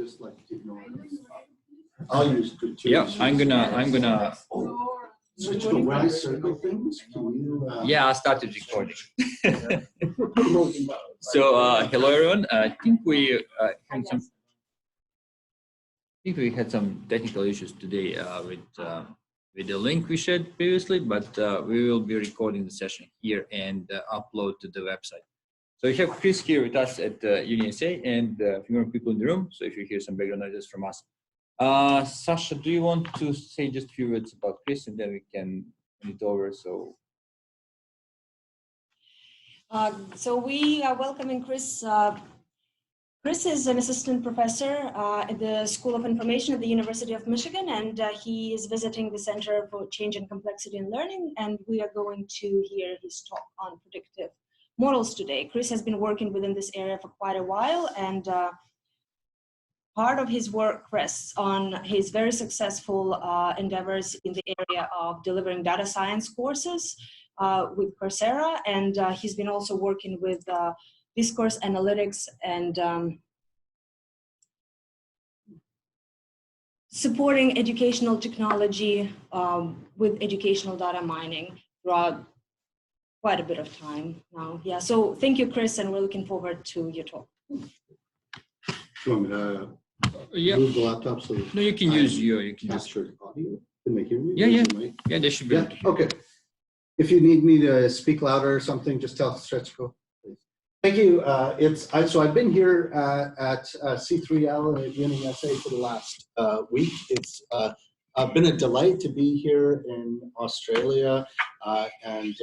just like ignore it. I'll use good too. Yeah, I'm gonna. Switch to where I circle things. Can you? Yeah, I started recording. So hello everyone. I think we had some technical issues today with the link we shared previously, but we will be recording the session here and upload to the website. So we have Chris here with us at UniSA and a few more people in the room. So if you hear some background noises from us, Sasha, do you want to say just a few words about Chris, and then we can hand it over? So we are welcoming Chris. Chris is an assistant professor at the School of Information at the University of Michigan, and he is visiting the Center for Change and Complexity in Learning, and we are going to hear his talk on predictive models today. Chris has been working within this area for quite a while, and part of his work rests on his very successful endeavors in the area of delivering data science courses with Coursera, and he's been also working with discourse analytics and supporting educational technology with educational data mining throughout quite a bit of time now. Yeah, so thank you, Chris, and we're looking forward to your talk. Do you want me to move the laptop so that No, you can use your. You can capture audio? Can they hear me? Yeah, they should be. Yeah. Okay. If you need me to speak louder or something, just tell Stretchko. Thank you. So I've been here at C3L at UniSA for the last week. It's been a delight to be here in Australia and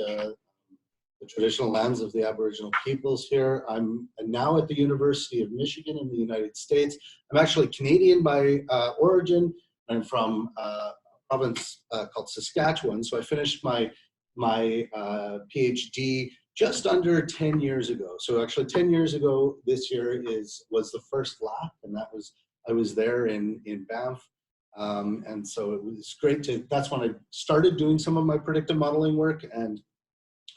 the traditional lands of the Aboriginal peoples here. I'm now at the University of Michigan in the United States. I'm actually Canadian by origin. I'm from a province called Saskatchewan. So I finished my PhD just under 10 years ago. So actually 10 years ago this year was the first lap, and I was there in Banff. And so it was great that's when I started doing some of my predictive modeling work, and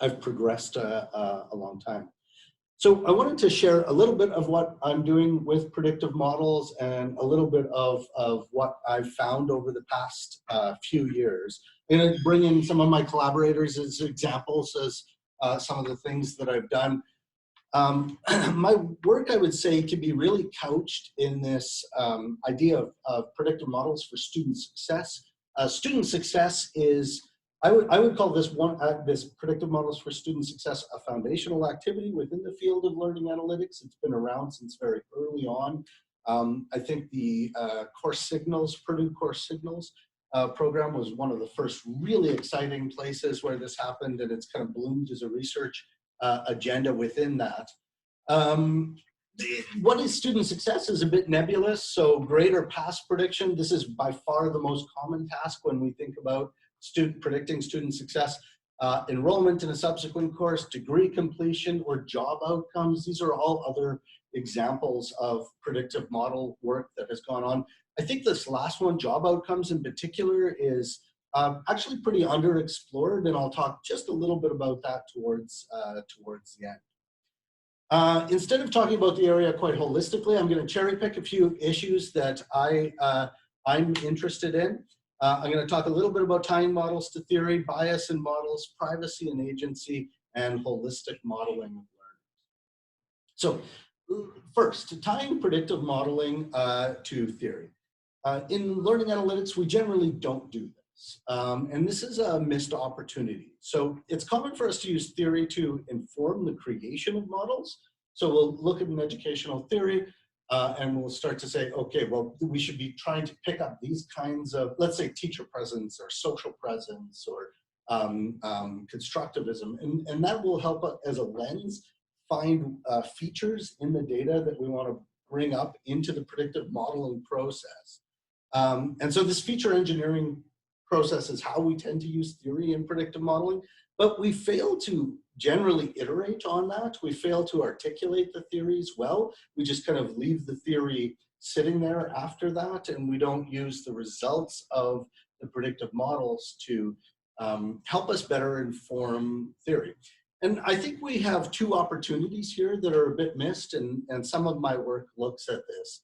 I've progressed a long time. So I wanted to share a little bit of what I'm doing with predictive models and a little bit of what I've found over the past few years. I'm going to bring in some of my collaborators as examples as some of the things that I've done. My work, I would say, can be really couched in this idea of predictive models for student success. Student success is, I would call this this predictive models for student success a foundational activity within the field of learning analytics. It's been around since very early on. I think the Purdue Course Signals program was one of the first really exciting places where this happened, and it's kind of bloomed as a research agenda within that. What is student success is a bit nebulous, so grade or pass prediction, this is by far the most common task when we think about predicting student success. Enrollment in a subsequent course, degree completion, or job outcomes, these are all other examples of predictive model work that has gone on. I think this last one, job outcomes in particular, is actually pretty underexplored, and I'll talk just a little bit about that towards the end. Instead of talking about the area quite holistically, I'm going to cherry pick a few issues that I'm interested in. I'm going to talk a little bit about tying models to theory, bias in models, privacy and agency, and holistic modeling of learning. So first, tying predictive modeling to theory. In learning analytics, we generally don't do this. And this is a missed opportunity. So it's common for us to use theory to inform the creation of models. So we'll look at an educational theory and we'll start to say, okay, well, we should be trying to pick up these kinds of, let's say, teacher presence or social presence or constructivism. And that will help us as a lens find features in the data that we want to bring up into the predictive modeling process. And so this feature engineering process is how we tend to use theory in predictive modeling, but we fail to generally iterate on that. We fail to articulate the theories well. We just kind of leave the theory sitting there after that, and we don't use the results of the predictive models to help us better inform theory. And I think we have two opportunities here that are a bit missed, and some of my work looks at this.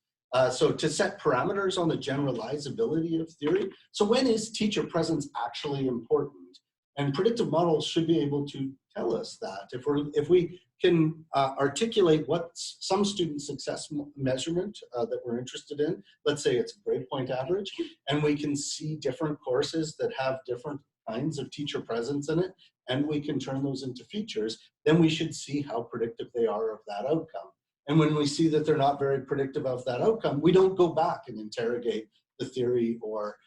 So to set parameters on the generalizability of theory. So when is teacher presence actually important? And predictive models should be able to tell us that. If we can articulate what's some student success measurement that we're interested in, let's say it's grade point average, and we can see different courses that have different kinds of teacher presence in it, and we can turn those into features, then we should see how predictive they are of that outcome. And when we see that they're not very predictive of that outcome, we don't go back and interrogate the theory or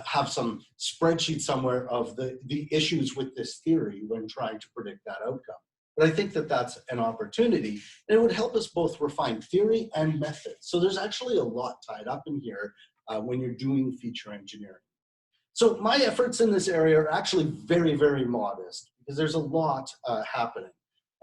have some spreadsheet somewhere of the issues with this theory when trying to predict that outcome. But I think that that's an opportunity, and it would help us both refine theory and method. So there's actually a lot tied up in here when you're doing feature engineering. So my efforts in this area are actually very, very modest because there's a lot happening.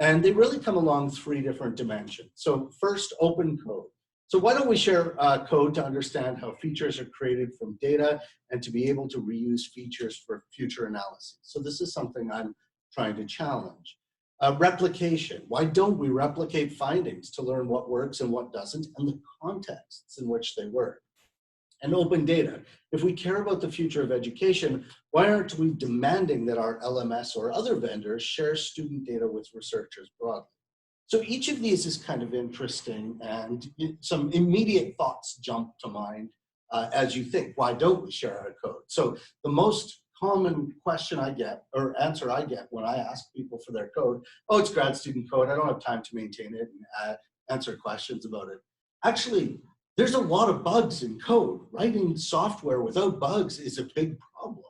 And they really come along 3 different dimensions. So first, open code. So why don't we share code to understand how features are created from data and to be able to reuse features for future analysis. So this is something I'm trying to challenge. Replication. Why don't we replicate findings to learn what works and what doesn't and the contexts in which they work? And open data. If we care about the future of education, why aren't we demanding that our LMS or other vendors share student data with researchers broadly? So each of these is kind of interesting, and some immediate thoughts jump to mind as you think, why don't we share our code? So the most common question I get, or answer I get when I ask people for their code, oh, it's grad student code, I don't have time to maintain it and answer questions about it. Actually, there's a lot of bugs in code. Writing software without bugs is a big problem.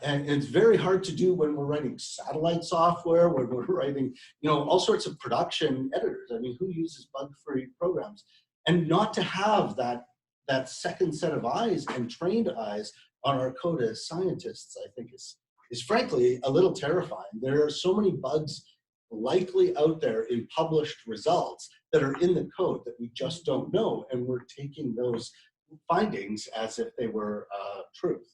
And it's very hard to do when we're writing satellite software, when we're writing, all sorts of production editors. I mean, who uses bug-free programs? And not to have that second set of eyes and trained eyes on our code as scientists, I think is frankly a little terrifying. There are so many bugs likely out there in published results that are in the code that we just don't know, and we're taking those findings as if they were truth.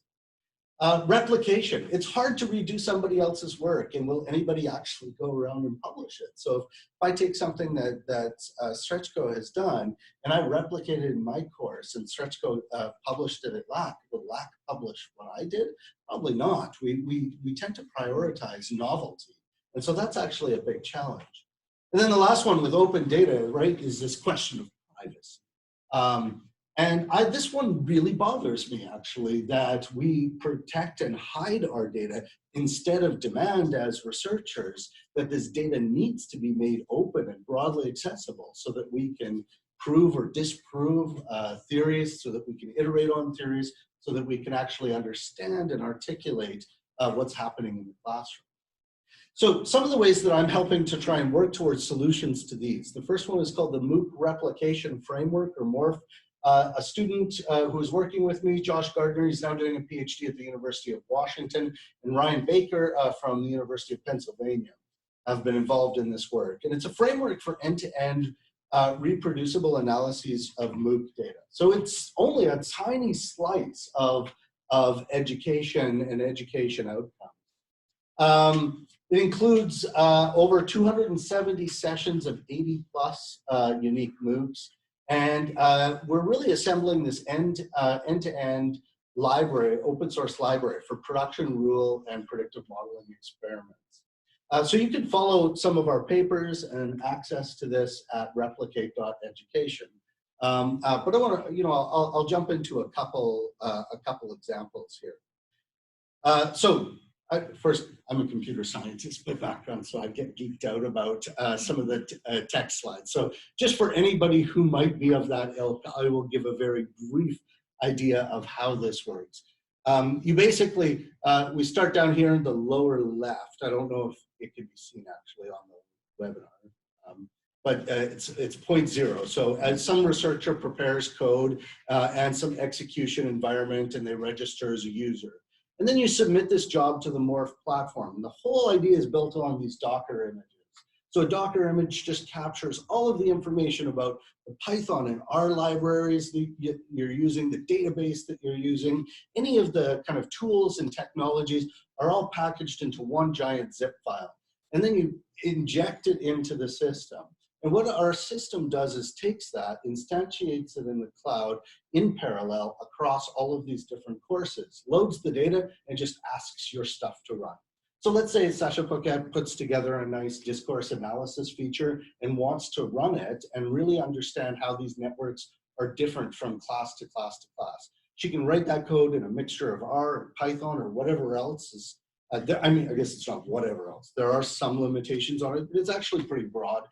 Replication. It's hard to redo somebody else's work, and will anybody actually go around and publish it? So if I take something that StretchCo has done, and I replicate it in my course, and StretchCo published it at LAC, will LAC publish what I did? Probably not. We tend to prioritize novelty. And so that's actually a big challenge. And then the last one with open data, right, is this question of privacy. This one really bothers me, actually, that we protect and hide our data instead of demand as researchers that this data needs to be made open and broadly accessible so that we can prove or disprove theories, so that we can iterate on theories, so that we can actually understand and articulate what's happening in the classroom. So some of the ways that I'm helping to try and work towards solutions to these. The first one is called the MOOC Replication Framework, or MORPH. A student who is working with me, Josh Gardner, he's now doing a PhD at the University of Washington, and Ryan Baker from the University of Pennsylvania have been involved in this work. And it's a framework for end-to-end reproducible analyses of MOOC data. So it's only a tiny slice of education and education outcomes. It includes over 270 sessions of 80 plus unique MOOCs. And we're really assembling this end-to-end library, open source library for production rule and predictive modeling experiments. So you can follow some of our papers and access to this at replicate.education. But I want to, I'll jump into a couple examples here. First, I'm a computer scientist by background, so I get geeked out about some of the text slides. So just for anybody who might be of that ilk, I will give a very brief idea of how this works. You basically, we start down here in the lower left. I don't know if it can be seen actually on the webinar. But it's point 0. So as some researcher prepares code and some execution environment, and they register as a user. And then you submit this job to the MORPH platform. And the whole idea is built on these Docker images. So a Docker image just captures all of the information about the Python and R libraries that you're using, the database that you're using, any of the kind of tools and technologies are all packaged into one giant zip file. And then you inject it into the system. And what our system does is takes that, instantiates it in the cloud in parallel across all of these different courses, loads the data, and just asks your stuff to run. So let's say Sasha Poquet puts together a nice discourse analysis feature and wants to run it and really understand how these networks are different from class to class to class. She can write that code in a mixture of R, or Python, or whatever else is. I mean, I guess it's not whatever else. There are some limitations on it, but it's actually pretty broad.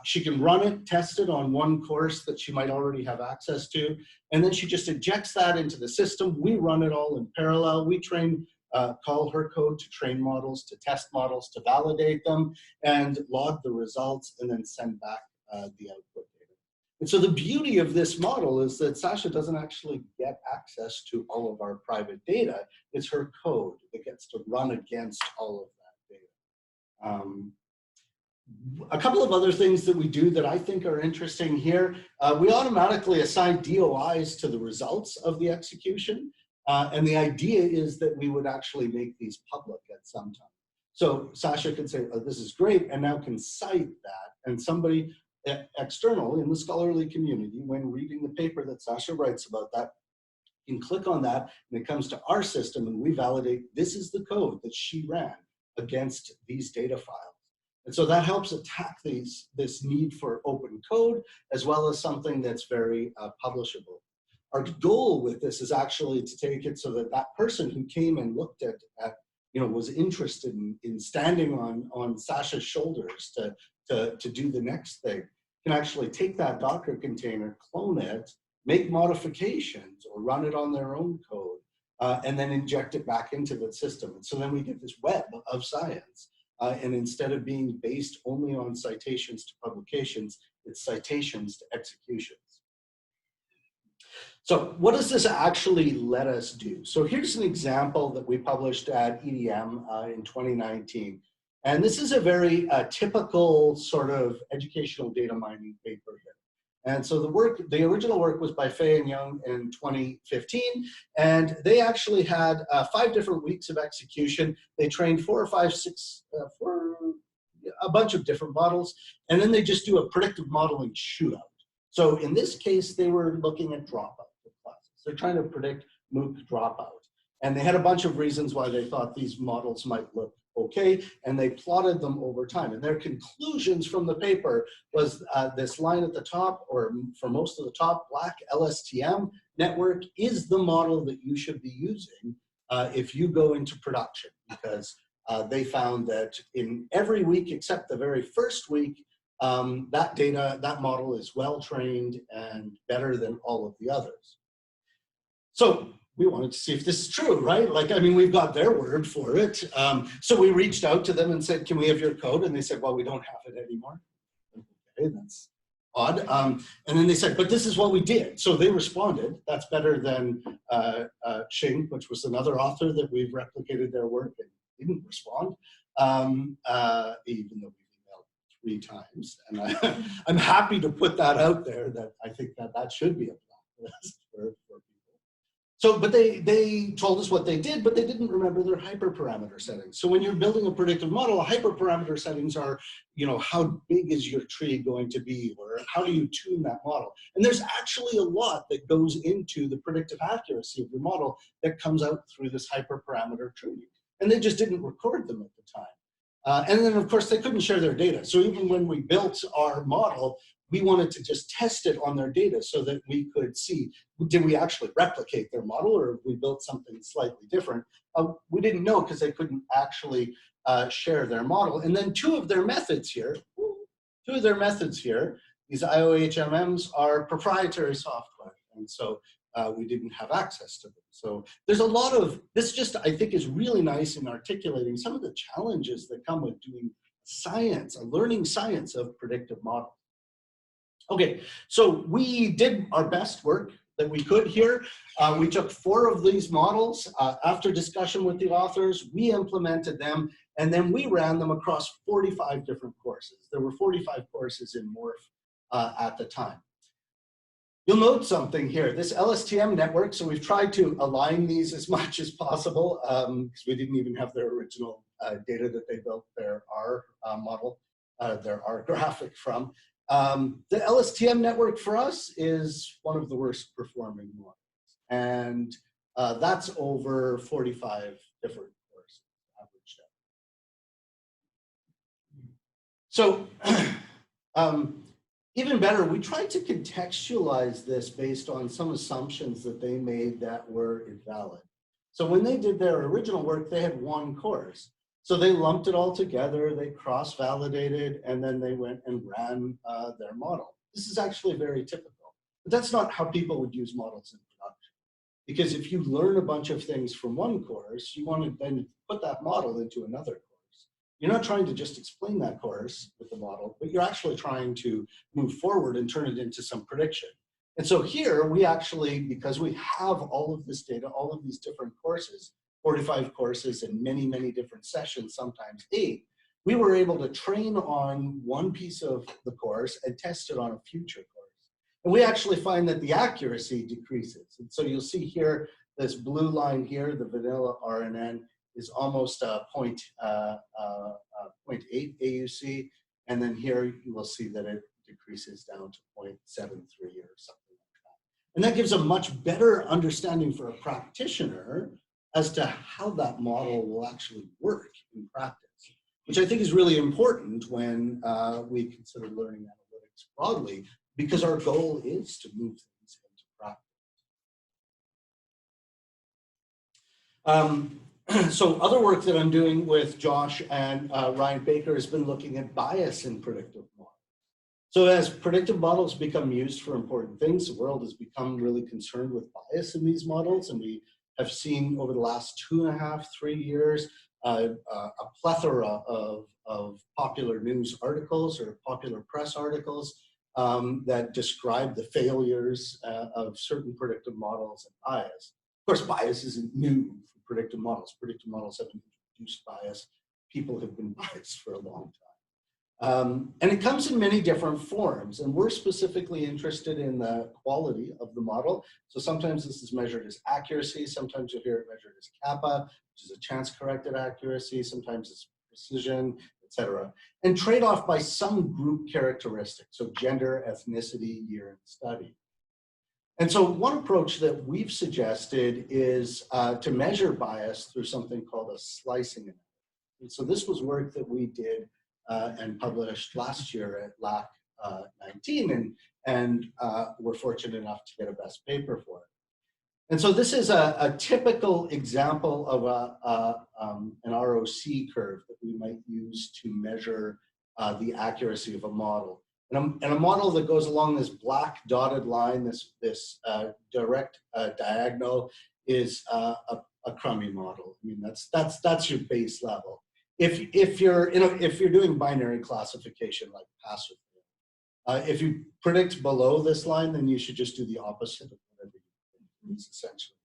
She can run it, test it on one course that she might already have access to, and then she just injects that into the system. We run it all in parallel. We call her code to train models, to test models, to validate them, and log the results, and then send back the output data. And so the beauty of this model is that Sasha doesn't actually get access to all of our private data. It's her code that gets to run against all of that data. A couple of other things that we do that I think are interesting here. We automatically assign DOIs to the results of the execution. And the idea is that we would actually make these public at some time. So Sasha can say, oh, this is great, and now can cite that. And somebody external in the scholarly community, when reading the paper that Sasha writes about that, can click on that, and it comes to our system, and we validate this is the code that she ran against these data files. And so that helps attack this need for open code, as well as something that's very publishable. Our goal with this is actually to take it so that that person who came and looked at was interested in standing on Sasha's shoulders to do the next thing, can actually take that Docker container, clone it, make modifications, or run it on their own code, and then inject it back into the system. And so then we get this web of science. And instead of being based only on citations to publications, it's citations to executions. So what does this actually let us do? So here's an example that we published at EDM in 2019. And this is a very typical sort of educational data mining paper here. And so the original work was by Fei and Young in 2015, and they actually had 5 different weeks of execution. They trained 4 or 5, 6, for a bunch of different models, and then they just do a predictive modeling shootout. So in this case, they were looking at dropout of classes. They're trying to predict MOOC dropout. And they had a bunch of reasons why they thought these models might look okay, and they plotted them over time. And their conclusions from the paper was this line at the top, or for most of the top, black LSTM network is the model that you should be using if you go into production, because they found that in every week except the very first week, that model is well trained and better than all of the others. So we wanted to see if this is true, right? Like, I mean, we've got their word for it. So we reached out to them and said, can we have your code? And they said, well, we don't have it anymore. Okay, that's odd. And then they said, but this is what we did. So they responded. That's better than Xing, which was another author that we've replicated their work and didn't respond, even though we've emailed 3 times. And I'm happy to put that out there, that I think that should be a blacklist for people. So, but they told us what they did, but they didn't remember their hyperparameter settings. So when you're building a predictive model, hyperparameter settings are, how big is your tree going to be, or how do you tune that model? And there's actually a lot that goes into the predictive accuracy of your model that comes out through this hyperparameter tuning. And they just didn't record them at the time. And then, of course, they couldn't share their data. So even when we built our model, we wanted to just test it on their data so that we could see, did we actually replicate their model, or have we built something slightly different? We didn't know, because they couldn't actually share their model. And then 2 of their methods here, these IOHMMs are proprietary software. And so we didn't have access to them. So there's a lot of, this just, I think, is really nice in articulating some of the challenges that come with doing science, learning science of predictive models. Okay, so we did our best work that we could here. We took 4 of these models. After discussion with the authors, we implemented them, and then we ran them across 45 different courses. There were 45 courses in Morph at the time. You'll note something here, this LSTM network, so we've tried to align these as much as possible, because we didn't even have their original data that they built their R model. their R graphic from. The LSTM network for us is one of the worst performing models. And that's over 45 different courses averaged out. So even better, we tried to contextualize this based on some assumptions that they made that were invalid. So when they did their original work, they had one course. So they lumped it all together, they cross-validated, and then they went and ran their model. This is actually very typical, but that's not how people would use models in production. Because if you learn a bunch of things from one course, you want to then put that model into another course. You're not trying to just explain that course with the model, but you're actually trying to move forward and turn it into some prediction. And so here we actually, because we have all of this data, all of these different courses, 45 courses and many, many different sessions, sometimes 8, we were able to train on one piece of the course and test it on a future course. And we actually find that the accuracy decreases. And so you'll see here, this blue line here, the vanilla RNN, is almost 0.8 AUC. And then here you will see that it decreases down to 0.73 or something like that. And that gives a much better understanding for a practitioner as to how that model will actually work in practice, which I think is really important when we consider learning analytics broadly, because our goal is to move things into practice. So other work that I'm doing with Josh and Ryan Baker has been looking at bias in predictive models. So as predictive models become used for important things, the world has become really concerned with bias in these models, and we have seen over the last 2.5, 3 years a plethora of popular news articles or popular press articles that describe the failures of certain predictive models and bias. Of course, bias isn't new for predictive models. Predictive models haven't introduced bias. People have been biased for a long time. And it comes in many different forms, and we're specifically interested in the quality of the model. So sometimes this is measured as accuracy, sometimes you'll hear it measured as kappa, which is a chance-corrected accuracy, sometimes it's precision, etc. And trade-off by some group characteristics, so gender, ethnicity, year in study. And so one approach that we've suggested is to measure bias through something called a slicing analysis. And so this was work that we did and published last year at LAC 19, and we're fortunate enough to get a best paper for it. And so this is a typical example of an ROC curve that we might use to measure the accuracy of a model. And a model that goes along this black dotted line, this direct diagonal, is a crummy model. I mean, that's your base level. If you're doing binary classification like pass or fail, if you predict below this line, then you should just do the opposite of whatever you predict, essentially.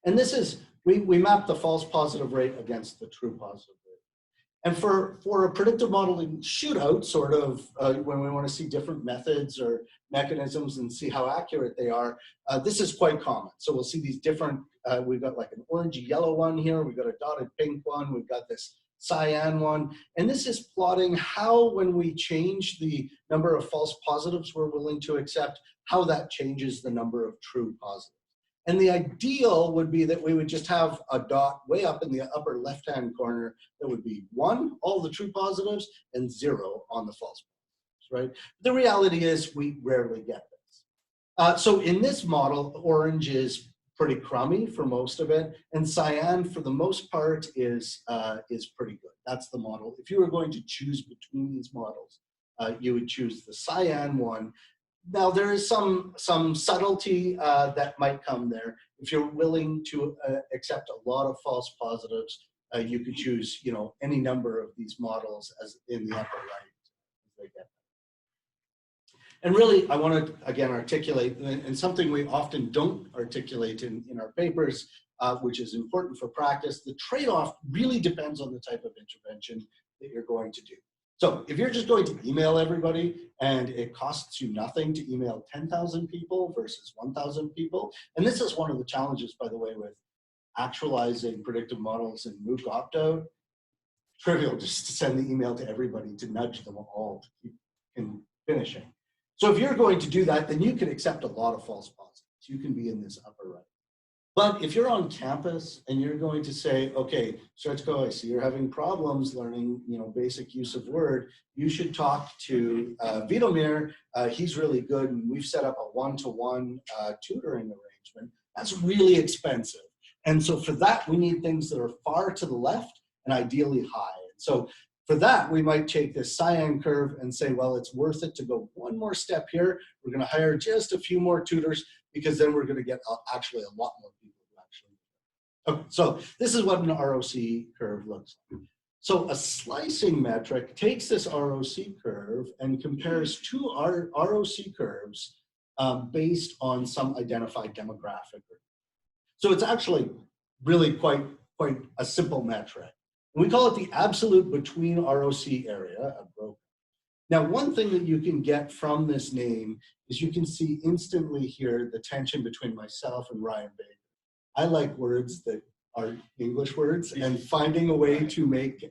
And this is, we map the false positive rate against the true positive rate. And for a predictive modeling shootout, sort of when we want to see different methods or mechanisms and see how accurate they are, this is quite common. So we'll see these different, we've got like an orangey yellow one here, we've got a dotted pink one, we've got this cyan one, and this is plotting how, when we change the number of false positives we're willing to accept, how that changes the number of true positives. And the ideal would be that we would just have a dot way up in the upper left-hand corner that would be 1, all the true positives, and 0 on the false positives, right? The reality is we rarely get this. So in this model, orange is pretty crummy for most of it, and cyan, for the most part, is pretty good. That's the model. If you were going to choose between these models, you would choose the cyan one. Now, there is some subtlety that might come there. If you're willing to accept a lot of false positives, you could choose, any number of these models as in the upper right as they get. And really, I want to again articulate, and something we often don't articulate in our papers, which is important for practice. The trade-off really depends on the type of intervention that you're going to do. So if you're just going to email everybody and it costs you nothing to email 10,000 people versus 1,000 people, and this is one of the challenges, by the way, with actualizing predictive models in MOOC Optout, trivial just to send the email to everybody to nudge them all to keep finishing. So if you're going to do that, then you can accept a lot of false positives. You can be in this upper right. But if you're on campus and you're going to say, okay, Srečko, I see you're having problems learning, basic use of Word, you should talk to Vidomir. He's really good, and we've set up a one-to-one tutoring arrangement. That's really expensive. And so for that, we need things that are far to the left and ideally high. And so for that, we might take this cyan curve and say, well, it's worth it to go one more step here. We're going to hire just a few more tutors, because then we're going to get actually a lot more people who actually. Okay, so this is what an ROC curve looks like. So a slicing metric takes this ROC curve and compares two ROC curves based on some identified demographic group. So it's actually really quite a simple metric. And we call it the absolute between ROC area, a ROC. Now, one thing that you can get from this name is you can see instantly here the tension between myself and Ryan Baker. I like words that are English words, and finding a way to make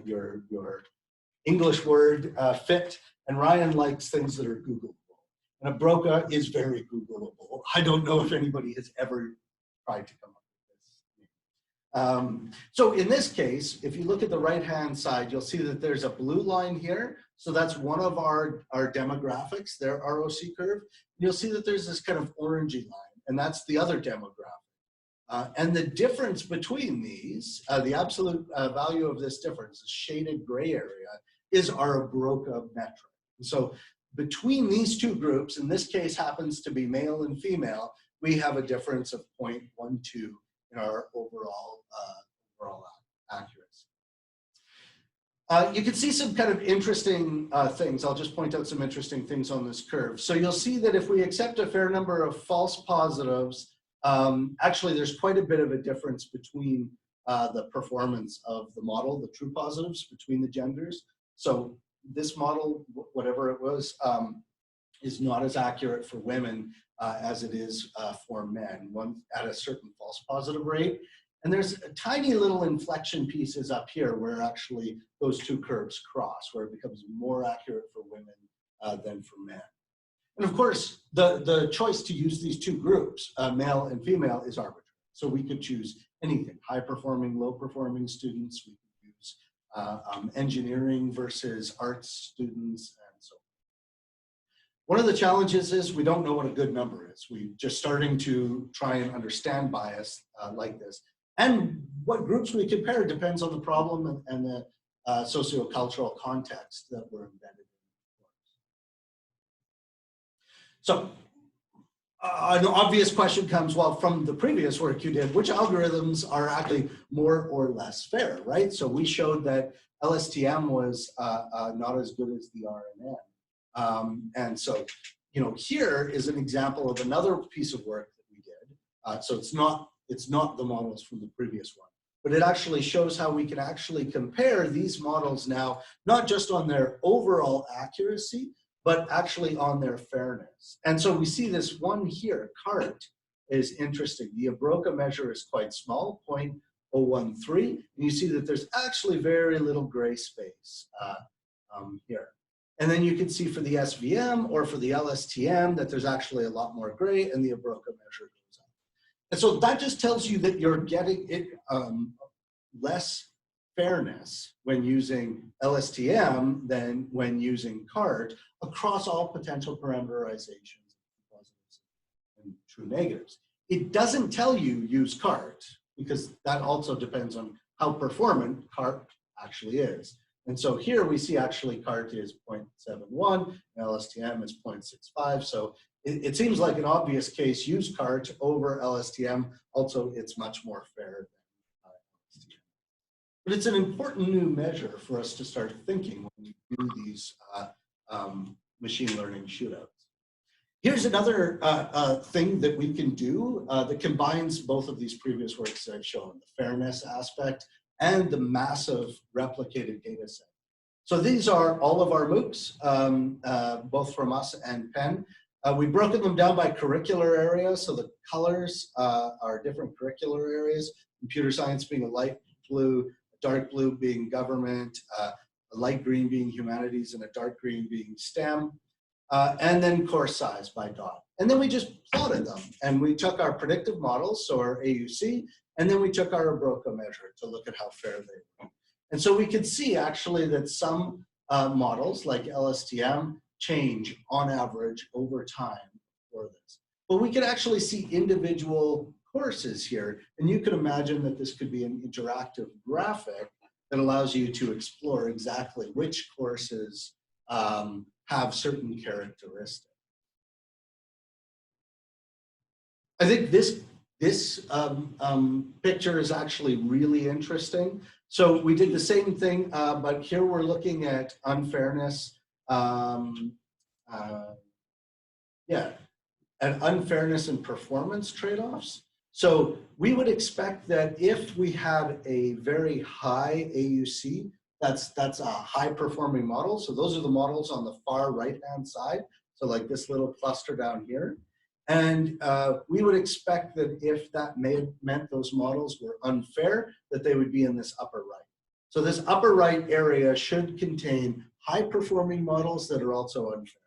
your English word fit. And Ryan likes things that are Googleable. And a broca is very Googleable. I don't know if anybody has ever tried to come up with this. So in this case, if you look at the right-hand side, you'll see that there's a blue line here. So that's one of our demographics, their ROC curve. You'll see that there's this kind of orangey line, and that's the other demographic. And the difference between these, the absolute value of this difference, the shaded gray area, is our broca metric. And so between these two groups, in this case happens to be male and female, we have a difference of 0.12 in our overall accuracy. You can see some kind of interesting things. I'll just point out some interesting things on this curve. So you'll see that if we accept a fair number of false positives, actually there's quite a bit of a difference between the performance of the model, the true positives between the genders. So this model, whatever it was, is not as accurate for women as it is for men, one at a certain false positive rate. And there's tiny little inflection pieces up here where actually those two curves cross, where it becomes more accurate for women than for men. And of course, the choice to use these two groups, male and female, is arbitrary. So we could choose anything, high-performing, low-performing students. We could use engineering versus arts students, and so on. One of the challenges is we don't know what a good number is. We're just starting to try and understand bias like this. And what groups we compare depends on the problem and the sociocultural context that we're embedded in. So an obvious question comes, well, from the previous work you did, which algorithms are actually more or less fair, right? So we showed that LSTM was not as good as the RNN. And so, here is an example of another piece of work that we did. So it's not the models from the previous one, but it actually shows how we can actually compare these models now, not just on their overall accuracy, but actually on their fairness. And so we see this one here, CART, is interesting. The Abroca measure is quite small, 0.013, and you see that there's actually very little gray space here. And then you can see for the SVM or for the LSTM that there's actually a lot more gray, and the Abroca measure goes up. And so that just tells you that you're getting it less fairness when using LSTM than when using CART across all potential parameterizations, positives and true negatives. It doesn't tell you use CART, because that also depends on how performant CART actually is. And so here we see actually CART is 0.71 and LSTM is 0.65. So it seems like an obvious case, use CART over LSTM. Also, it's much more fair than LSTM. But it's an important new measure for us to start thinking when we do these machine learning shootouts. Here's another thing that we can do that combines both of these previous works that I've shown, the fairness aspect and the massive replicated data set. So these are all of our MOOCs, both from us and Penn. We've broken them down by curricular area, so the colors are different curricular areas, computer science being a light blue, dark blue being government, a light green being humanities, and a dark green being STEM, and then course size by dot. And then we just plotted them, and we took our predictive models, so our AUC, and then we took our ROC measure to look at how fair they were. And so we could see actually that some models like LSTM change on average over time for this. But we could actually see individual courses here, and you can imagine that this could be an interactive graphic that allows you to explore exactly which courses have certain characteristics. I think this picture is actually really interesting. So we did the same thing, but here we're looking at unfairness. And unfairness and performance trade-offs. So we would expect that if we had a very high AUC, that's a high-performing model. So those are the models on the far right-hand side. So like this little cluster down here. And we would expect that if that meant those models were unfair, that they would be in this upper right. So this upper right area should contain high-performing models that are also unfair.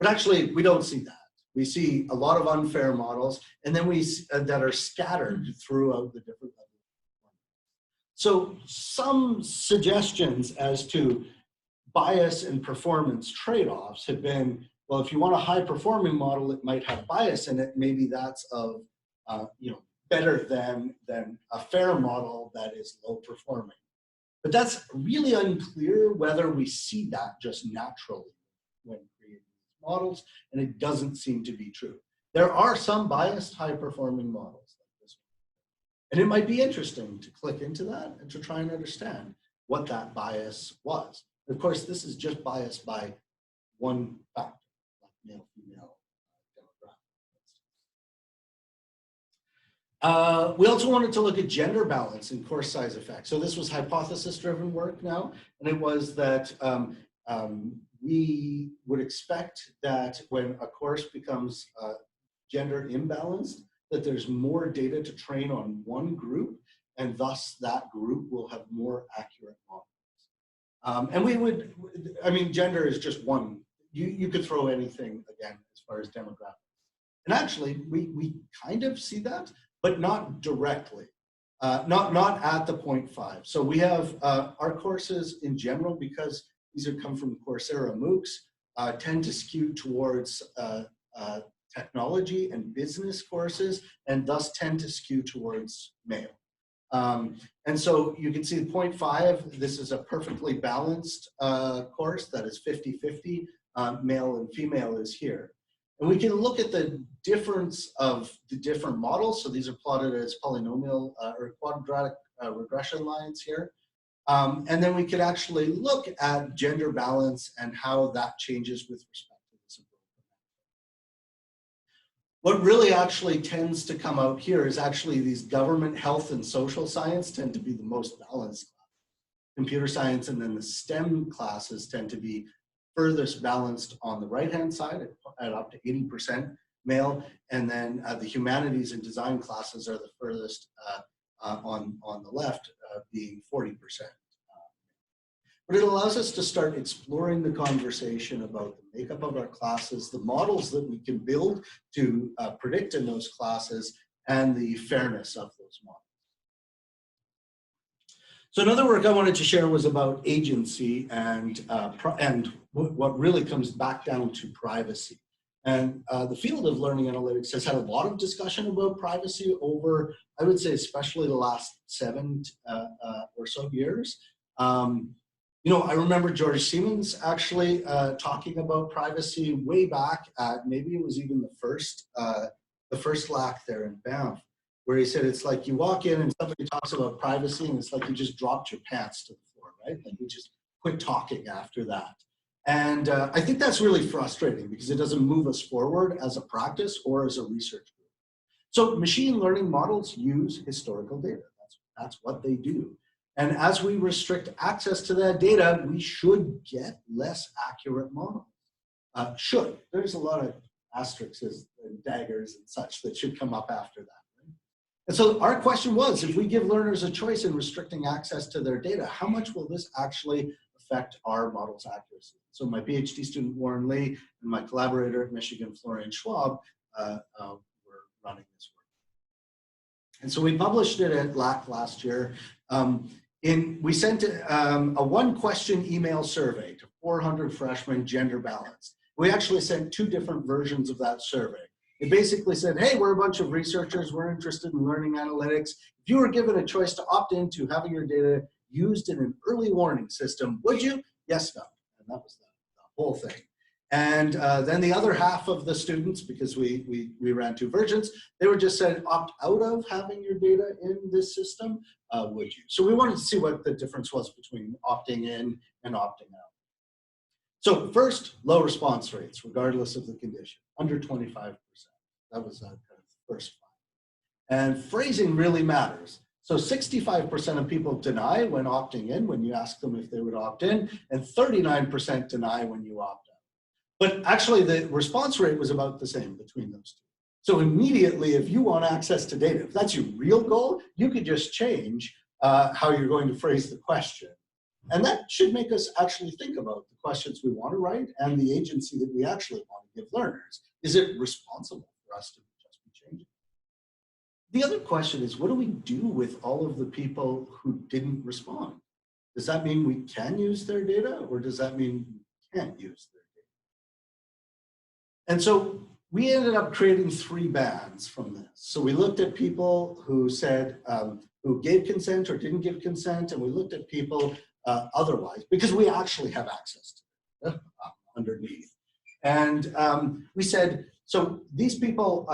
But actually, we don't see that. We see a lot of unfair models, and then we that are scattered throughout the different levels. So some suggestions as to bias and performance trade-offs have been, well, if you want a high-performing model, it might have bias in it. Maybe that's of better than a fair model that is low-performing. But that's really unclear whether we see that just naturally when creating these models, and it doesn't seem to be true. There are some biased high-performing models like this one. And it might be interesting to click into that and to try and understand what that bias was. And of course, this is just biased by one factor, like male-female demographic. We also wanted to look at gender balance and course size effects. So this was hypothesis-driven work now, and it was that we would expect that when a course becomes gender imbalanced, that there's more data to train on one group, and thus that group will have more accurate models. And we would, I mean, gender is just one. You could throw anything, again, as far as demographics. And actually, we kind of see that, but not directly, not at the 0.5. So we have our courses in general, because these are come from Coursera MOOCs, tend to skew towards technology and business courses, and thus tend to skew towards male. And so you can see the 0.5, this is a perfectly balanced course that is 50-50, male and female is here. And we can look at the difference of the different models. So these are plotted as polynomial or quadratic regression lines here. And then we could actually look at gender balance and how that changes with respect to this approach. What really actually tends to come out here is actually these government, health, and social science tend to be the most balanced. Computer science and then the STEM classes tend to be furthest balanced on the right-hand side at up to 80% male, and then the humanities and design classes are the furthest on the left, being 40%. But it allows us to start exploring the conversation about the makeup of our classes, the models that we can build to predict in those classes, and the fairness of those models. So another work I wanted to share was about agency and what really comes back down to privacy. And the field of learning analytics has had a lot of discussion about privacy over, I would say, especially the last 7 or so years. I remember George Siemens actually talking about privacy way back at, maybe it was even the first LAC there in Banff, where he said it's like you walk in and somebody talks about privacy and it's like you just dropped your pants to the floor, right? Like you just quit talking after that. And I think that's really frustrating because it doesn't move us forward as a practice or as a research group. So machine learning models use historical data. That's what they do. And as we restrict access to that data, we should get less accurate models. Should. There's a lot of asterisks and daggers and such that should come up after that. Right? And so our question was, if we give learners a choice in restricting access to their data, how much will this actually affect our model's accuracy? So my PhD student, Warren Lee, and my collaborator at Michigan, Florian Schwab, were running this work. And so we published it at LAC last year. We sent a one-question email survey to 400 freshmen, gender balanced. We actually sent 2 different versions of that survey. It basically said, hey, we're a bunch of researchers, we're interested in learning analytics. If you were given a choice to opt into having your data used in an early warning system, would you? Yes, no. And that was the whole thing. And then the other half of the students, because we ran 2 versions, they were just said opt out of having your data in this system, would you? So we wanted to see what the difference was between opting in and opting out. So first, low response rates, regardless of the condition, under 25%. That was kind of the first one. And phrasing really matters. So 65% of people deny when opting in, when you ask them if they would opt in, and 39% deny when you opt out. But actually, the response rate was about the same between those 2. So immediately, if you want access to data, if that's your real goal, you could just change how you're going to phrase the question. And that should make us actually think about the questions we want to write and the agency that we actually want to give learners. Is it responsible for us to just be changing? The other question is, what do we do with all of the people who didn't respond? Does that mean we can use their data, or does that mean we can't use their data? And so we ended up creating 3 bands from this. So we looked at people who said, who gave consent or didn't give consent, and we looked at people otherwise, because we actually have access to it underneath. And we said, so these people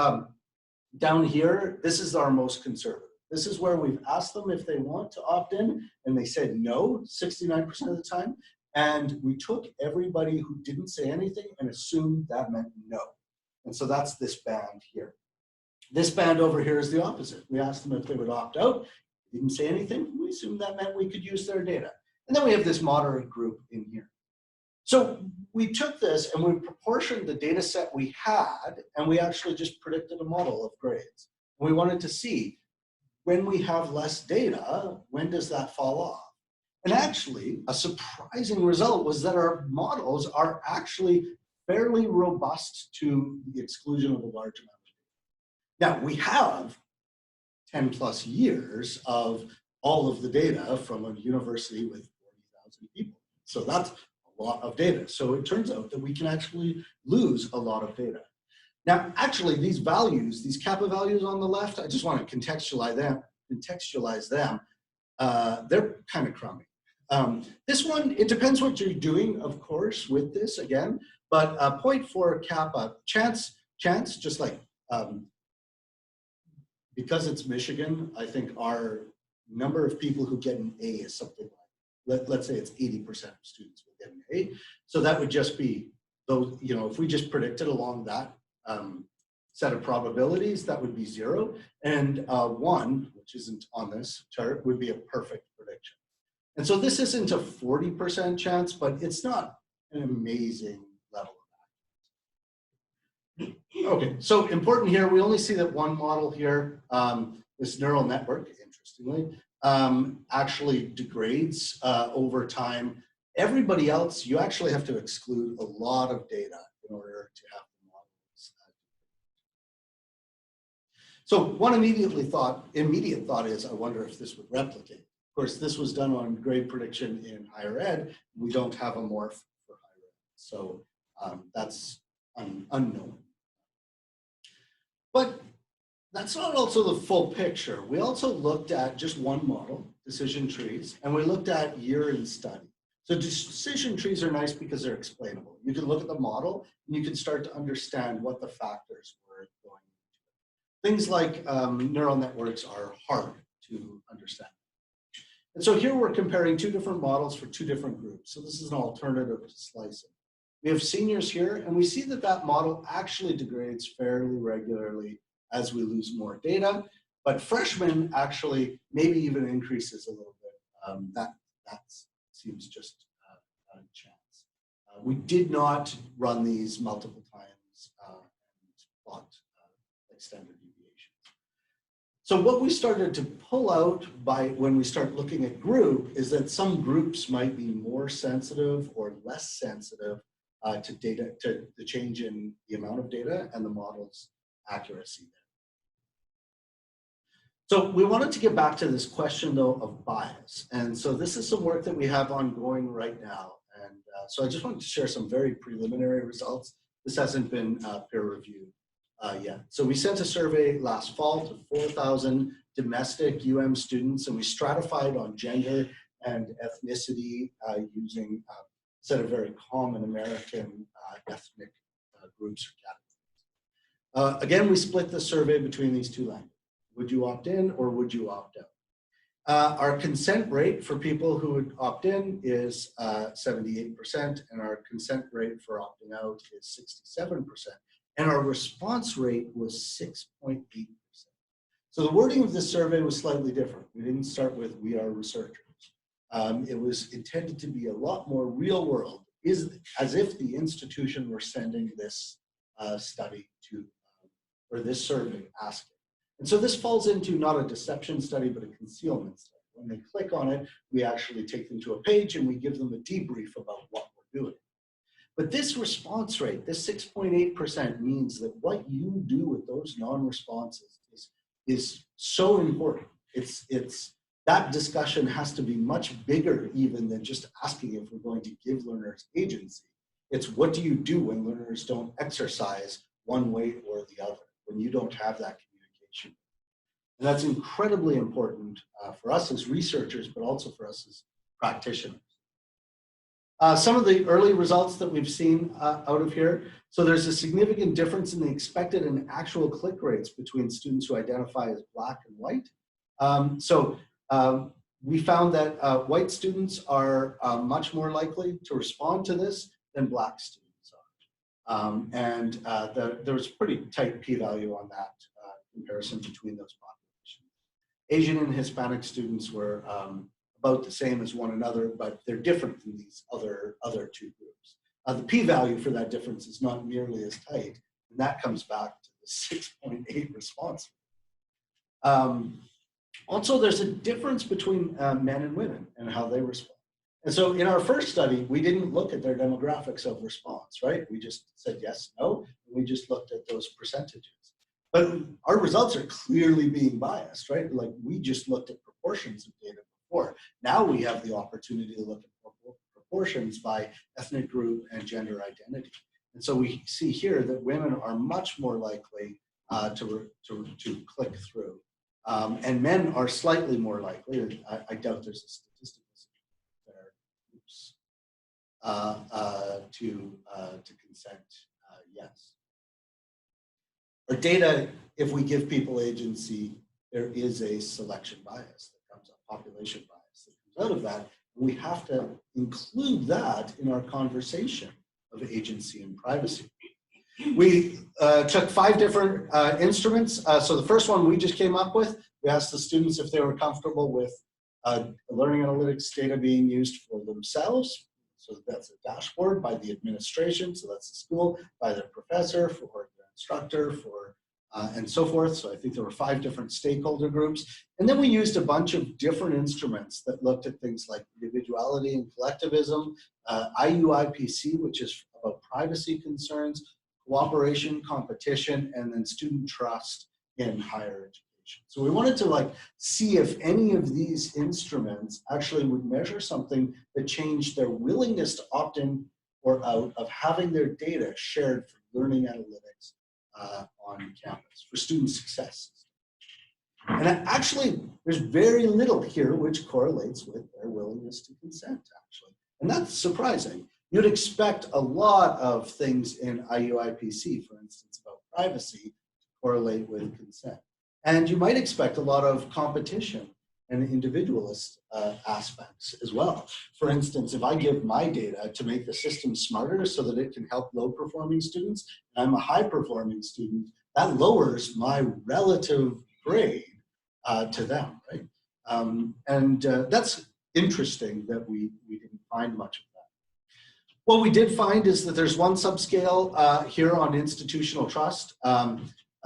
down here, this is our most conservative. This is where we've asked them if they want to opt in, and they said no 69% of the time. And we took everybody who didn't say anything and assumed that meant no. And so that's this band here. This band over here is the opposite. We asked them if they would opt out. They didn't say anything. We assumed that meant we could use their data. And then we have this moderate group in here. So we took this and we proportioned the data set we had, and we actually just predicted a model of grades. We wanted to see, when we have less data, when does that fall off? And actually, a surprising result was that our models are actually fairly robust to the exclusion of a large amount of data. Now, we have 10 plus years of all of the data from a university with 40,000 people. So that's a lot of data. So it turns out that we can actually lose a lot of data. Now, actually, these values, these kappa values on the left, I just want to contextualize them. They're kind of crummy. This one, it depends what you're doing, of course, with this again, but 0.4 kappa, chance, just like, because it's Michigan, I think our number of people who get an A is something like, let's say it's 80% of students will get an A. So that would just be those, you know, if we just predicted along that set of probabilities, that would be 0. And 1, which isn't on this chart, would be a perfect prediction. And so this isn't a 40% chance, but it's not an amazing level of accuracy. Okay, so important here, we only see that one model here, this neural network, interestingly, actually degrades over time. Everybody else, you actually have to exclude a lot of data in order to have the models. So one immediate thought is, I wonder if this would replicate. Of course, this was done on grade prediction in higher ed. We don't have a morph for higher ed. So that's unknown. But that's not also the full picture. We also looked at just one model, decision trees, and we looked at year in study. So decision trees are nice because they're explainable. You can look at the model and you can start to understand what the factors were going into it. Things like neural networks are hard to understand. And so here we're comparing 2 different models for 2 different groups. So this is an alternative to slicing. We have seniors here, and we see that that model actually degrades fairly regularly as we lose more data, but freshmen actually maybe even increases a little bit. That seems just a chance. We did not run these multiple times and plot extended deviations. So what we started to pull out by when we start looking at group is that some groups might be more sensitive or less sensitive to data, to the change in the amount of data and the model's accuracy there. So we wanted to get back to this question though of bias. And so this is some work that we have ongoing right now. And so I just wanted to share some very preliminary results. This hasn't been peer reviewed yet. So we sent a survey last fall to 4,000 domestic students, and we stratified on gender and ethnicity using a set of very common American ethnic groups or categories. Again, we split the survey between these two languages. Would you opt in or would you opt out? Our consent rate for people who would opt in is 78%, and our consent rate for opting out is 67%. And our response rate was 6.8%. So the wording of this survey was slightly different. We didn't start with "we are researchers." It was intended to be a lot more real world, as if the institution were sending this study to, or this survey asking. And so this falls into not a deception study, but a concealment study. When they click on it, we actually take them to a page and we give them a debrief about what we're doing. But this response rate, this 6.8%, means that what you do with those non-responses is so important. That discussion has to be much bigger even than just asking if we're going to give learners agency. It's what do you do when learners don't exercise one way or the other, when you don't have that communication. And that's incredibly important for us as researchers, but also for us as practitioners. Some of the early results that we've seen out of here. So there's a significant difference in the expected and actual click rates between students who identify as Black and white. We found that white students are much more likely to respond to this than Black students are. There was a pretty tight p-value on that comparison between those populations. Asian and Hispanic students were about the same as one another, but they're different than these other two groups. The p-value for that difference is not nearly as tight, and that comes back to the 6.8 response. Also, there's a difference between men and women and how they respond. And so in our first study, we didn't look at their demographics of response, right? We just said yes, no, and we just looked at those percentages. But our results are clearly being biased, right? Like we just looked at proportions of data before. Now we have the opportunity to look at proportions by ethnic group and gender identity. And so we see here that women are much more likely to click through. And men are slightly more likely, I doubt there's a statistical there, to consent yes. Our data, if we give people agency, there is a selection bias that comes up, population bias that comes out of that. We have to include that in our conversation of agency and privacy. We took 5 different instruments. So the first one we just came up with, we asked the students if they were comfortable with learning analytics data being used for themselves. So that's a dashboard by the administration, so that's the school, by their professor, for their instructor, and so forth. So I think there were 5 different stakeholder groups. And then we used a bunch of different instruments that looked at things like individuality and collectivism, IUIPC, which is about privacy concerns, cooperation, competition, and then student trust in higher education. So we wanted to see if any of these instruments actually would measure something that changed their willingness to opt in or out of having their data shared for learning analytics on campus for student success. And actually, there's very little here which correlates with their willingness to consent, actually. And that's surprising. You'd expect a lot of things in IUIPC, for instance, about privacy, to correlate with consent. And you might expect a lot of competition and individualist aspects as well. For instance, if I give my data to make the system smarter so that it can help low-performing students, and I'm a high-performing student, that lowers my relative grade to them, right? That's interesting that we didn't find much of that. What we did find is that there's one subscale here on institutional trust.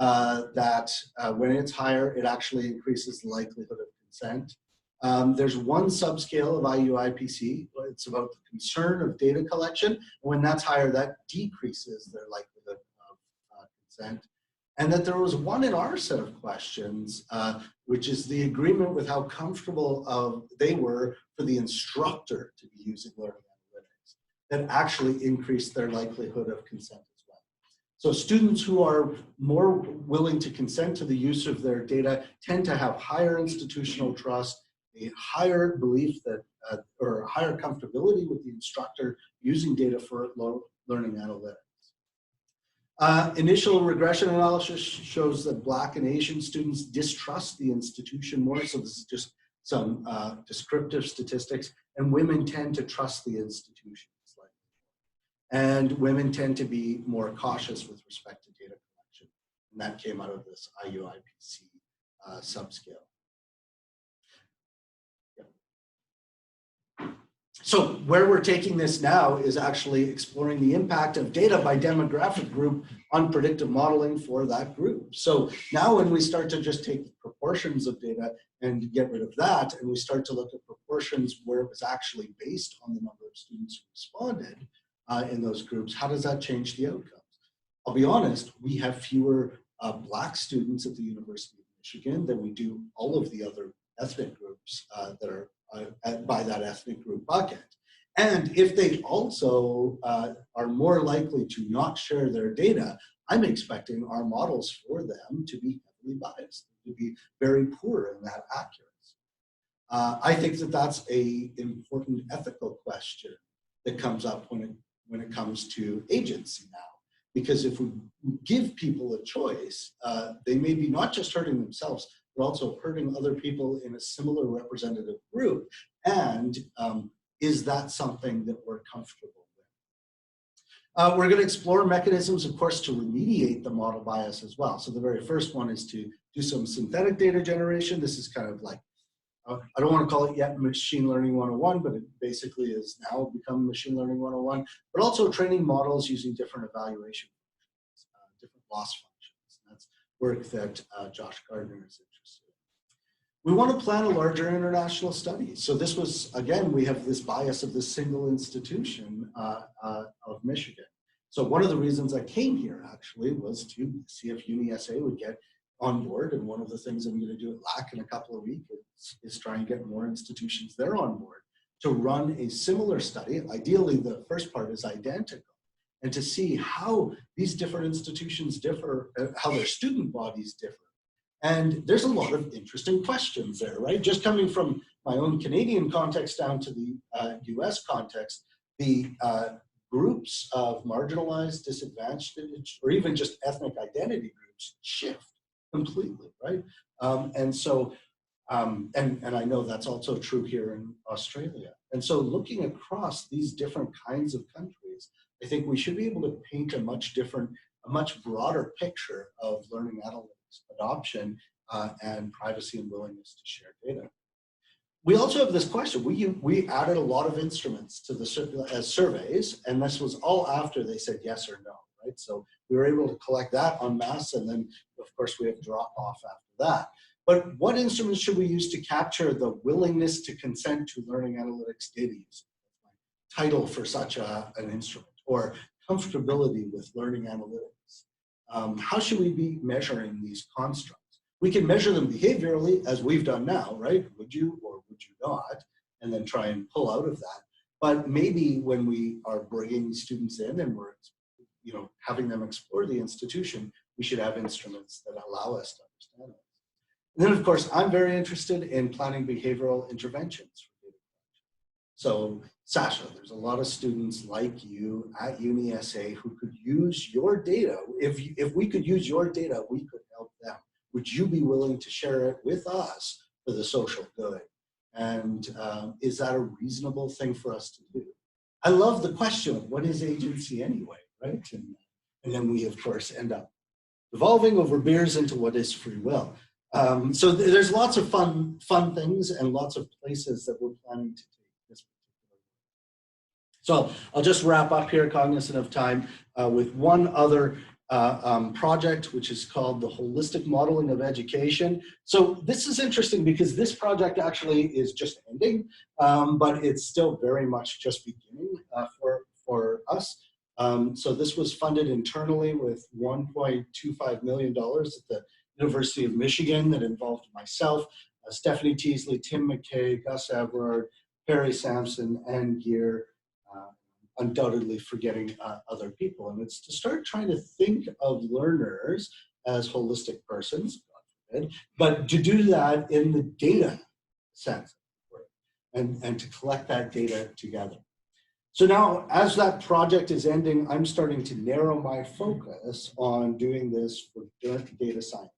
that when it's higher, it actually increases the likelihood of consent. There's one subscale of IU-IPC. It's about the concern of data collection. When that's higher, that decreases their likelihood of consent. And that there was one in our set of questions, which is the agreement with how comfortable they were for the instructor to be using learning analytics, that actually increased their likelihood of consent as well. So students who are more willing to consent to the use of their data tend to have higher institutional trust, a higher belief that, or higher comfortability with the instructor using data for learning analytics. Initial regression analysis shows that Black and Asian students distrust the institution more, so this is just some descriptive statistics, and women tend to trust the institution slightly. And women tend to be more cautious with respect to data collection, and that came out of this IU-IPC subscale. So where we're taking this now is actually exploring the impact of data by demographic group on predictive modeling for that group. So now when we start to just take proportions of data and get rid of that, and we start to look at proportions where it was actually based on the number of students who responded in those groups, how does that change the outcomes? I'll be honest, we have fewer Black students at the University of Michigan than we do all of the other ethnic groups that are by that ethnic group bucket. And if they also are more likely to not share their data, I'm expecting our models for them to be heavily biased, to be very poor in that accuracy. I think that that's an important ethical question that comes up when it comes to agency now. Because if we give people a choice, they may be not just hurting themselves, but also hurting other people in a similar representative group. And is that something that we're comfortable with? We're going to explore mechanisms, of course, to remediate the model bias as well. So the very first one is to do some synthetic data generation. This is kind of like, I don't want to call it yet machine learning 101, but it basically is now become machine learning 101, but also training models using different evaluation functions, different loss functions. That's work that Josh Gardner is interested in. We want to plan a larger international study. So this was, again, we have this bias of this single institution of Michigan. So one of the reasons I came here actually was to see if UniSA would get on board. And one of the things I'm going to do at LAC in a couple of weeks is try and get more institutions there on board to run a similar study. Ideally, the first part is identical, and to see how these different institutions differ, how their student bodies differ. And there's a lot of interesting questions there, right? Just coming from my own Canadian context down to the US context, the groups of marginalized, disadvantaged, or even just ethnic identity groups shift completely, right? And I know that's also true here in Australia. And so looking across these different kinds of countries, I think we should be able to paint a much broader picture of learning analytics adoption and privacy and willingness to share data. We also have this question. We added a lot of instruments to the as surveys, and this was all after they said yes or no, right? So we were able to collect that en masse, and then of course we have drop off after that. But what instruments should we use to capture the willingness to consent to learning analytics data use? Title for such an instrument, or comfortability with learning analytics. How should we be measuring these constructs? We can measure them behaviorally, as we've done now, right? Would you or would you not? And then try and pull out of that. But maybe when we are bringing students in and we're having them explore the institution, we should have instruments that allow us to understand it. And then, of course, I'm very interested in planning behavioral interventions for data collection. So, Sasha, there's a lot of students like you at UniSA who could use your data. If we could use your data, we could help them. Would you be willing to share it with us for the social good? And is that a reasonable thing for us to do? I love the question of what is agency anyway, right? And then we, of course, end up evolving over beers into what is free will. So there's lots of fun things and lots of places that we're planning to take this particular. So I'll just wrap up here, cognizant of time, with one other project, which is called the Holistic Modeling of Education. So this is interesting because this project actually is just ending, but it's still very much just beginning for us. So this was funded internally with $1.25 million at the University of Michigan that involved myself, Stephanie Teasley, Tim McKay, Gus Everard, Perry Sampson, and Gear, undoubtedly forgetting other people. And it's to start trying to think of learners as holistic persons, God forbid, but to do that in the data sense and to collect that data together. So now, as that project is ending, I'm starting to narrow my focus on doing this for data science.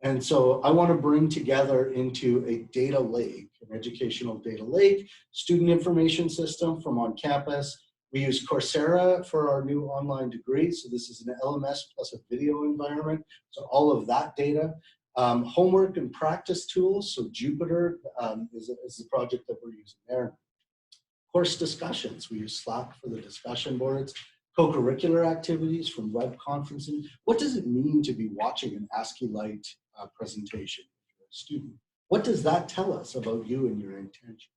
And so I want to bring together into a data lake, an educational data lake, student information system from on campus. We use Coursera for our new online degree. So this is an LMS plus a video environment. So all of that data. Homework and practice tools. So Jupyter is the project that we're using there. Course discussions. We use Slack for the discussion boards. Co-curricular activities from web conferencing. What does it mean to be watching an ASCILITE presentation if you're a student? What does that tell us about you and your intention?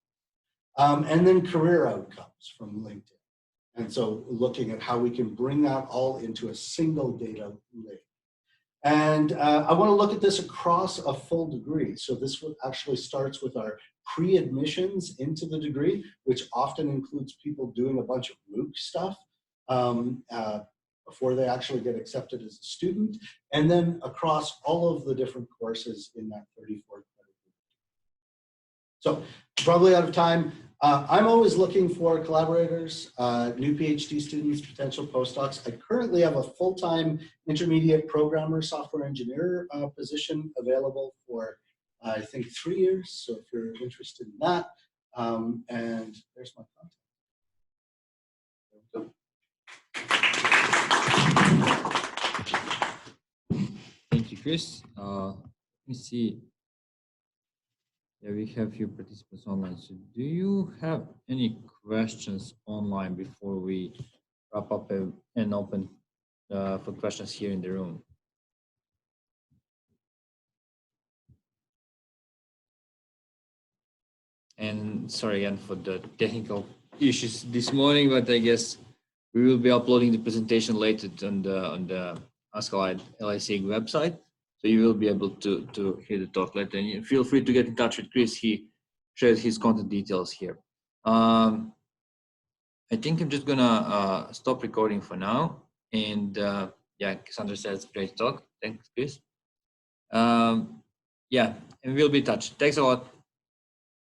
And then career outcomes from LinkedIn. And so looking at how we can bring that all into a single data lake. And I want to look at this across a full degree. So this actually starts with our pre-admissions into the degree, which often includes people doing a bunch of MOOC stuff before they actually get accepted as a student, and then across all of the different courses in that 34 credit group. So probably out of time. I'm always looking for collaborators, new PhD students, potential postdocs. I currently have a full-time intermediate programmer, software engineer position available for, I think, 3 years. So if you're interested in that, and there's my contact. There we go. Thank you, Chris. Let me see. Yeah, we have few participants online. So do you have any questions online before we wrap up and open for questions here in the room? And sorry again for the technical issues this morning, but I guess we will be uploading the presentation later on the ASCILITE LA SIG website. So you will be able to hear the talk later. And feel free to get in touch with Chris. He shared his contact details here. I think I'm just gonna stop recording for now. And yeah, Cassandra says great talk. Thanks, Chris. Yeah, and we'll be in touch. Thanks a lot.